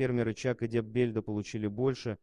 фермеры Чак и Деб Бельда получили больше,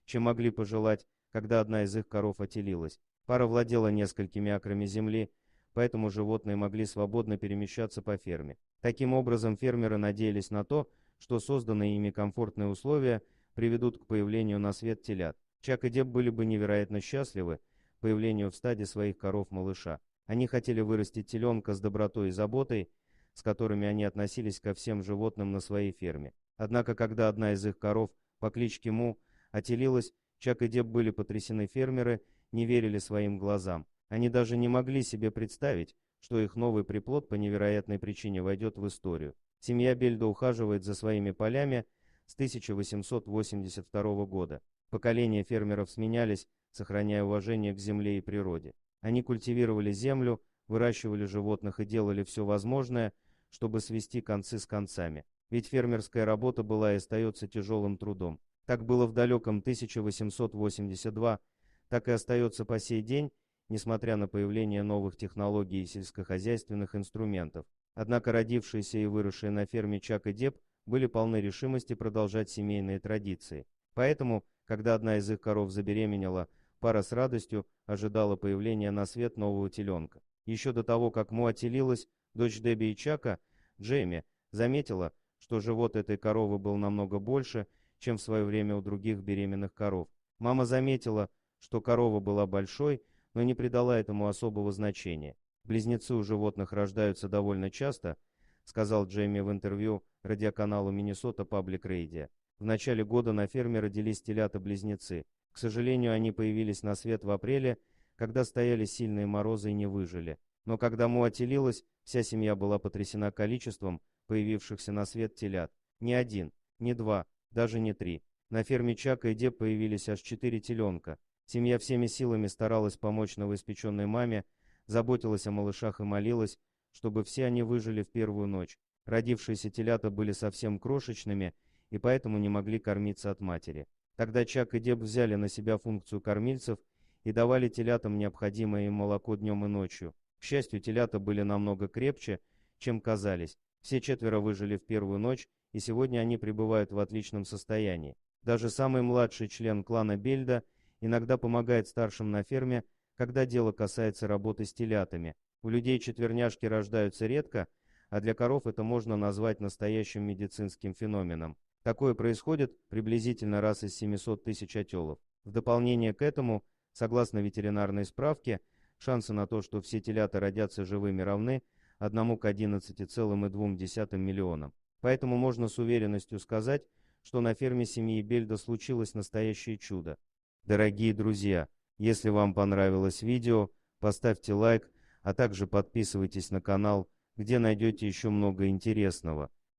чем могли пожелать, когда одна из их коров отелилась. Пара владела несколькими акрами земли, поэтому животные могли свободно перемещаться по ферме. Таким образом, фермеры надеялись на то, что созданные ими комфортные условия приведут к появлению на свет телят. Чак и Деб были бы невероятно счастливы появлению в стаде своих коров-малыша. Они хотели вырастить теленка с добротой и заботой, с которыми они относились ко всем животным на своей ферме. Однако, когда одна из их коров по кличке Му отелилась, Чак и Деб были потрясены. Фермеры не верили своим глазам. Они даже не могли себе представить, что их новый приплод по невероятной причине войдет в историю. Семья Бельда ухаживает за своими полями с 1882 года. Поколения фермеров сменялись, сохраняя уважение к земле и природе. Они культивировали землю, выращивали животных и делали все возможное, чтобы свести концы с концами. Ведь фермерская работа была и остается тяжелым трудом. Так было в далеком 1882, так и остается по сей день, несмотря на появление новых технологий и сельскохозяйственных инструментов. Однако родившиеся и выросшие на ферме Чак и Деб были полны решимости продолжать семейные традиции. Поэтому, когда одна из их коров забеременела, пара с радостью ожидала появления на свет нового теленка. Еще до того, как Му отелилась, дочь Дебби и Чака, Джейми, заметила, что живот этой коровы был намного больше, чем в свое время у других беременных коров. Мама заметила, что корова была большой, но не придала этому особого значения. «Близнецы у животных рождаются довольно часто», сказал Джейми в интервью радиоканалу Minnesota Public Radio. В начале года на ферме родились телята-близнецы. К сожалению, они появились на свет в апреле, когда стояли сильные морозы и не выжили. Но когда Му отелилась, вся семья была потрясена количеством появившихся на свет телят. Не один, не два, даже не три. На ферме Чака и Деб появились аж 4 теленка. Семья всеми силами старалась помочь новоиспеченной маме, заботилась о малышах и молилась, чтобы все они выжили в первую ночь. Родившиеся телята были совсем крошечными и поэтому не могли кормиться от матери. Тогда Чак и Деб взяли на себя функцию кормильцев и давали телятам необходимое им молоко днем и ночью. К счастью, телята были намного крепче, чем казались. Все 4 выжили в первую ночь, и сегодня они пребывают в отличном состоянии. Даже самый младший член клана Бельда иногда помогает старшим на ферме, когда дело касается работы с телятами. У людей четверняшки рождаются редко, а для коров это можно назвать настоящим медицинским феноменом. Такое происходит приблизительно раз из 700 тысяч отелов. В дополнение к этому, согласно ветеринарной справке, шансы на то, что все телята родятся живыми, равны 1 к 11,2 миллионам. Поэтому можно с уверенностью сказать, что на ферме семьи Бельда случилось настоящее чудо. Дорогие друзья, если вам понравилось видео, поставьте лайк, а также подписывайтесь на канал, где найдете еще много интересного.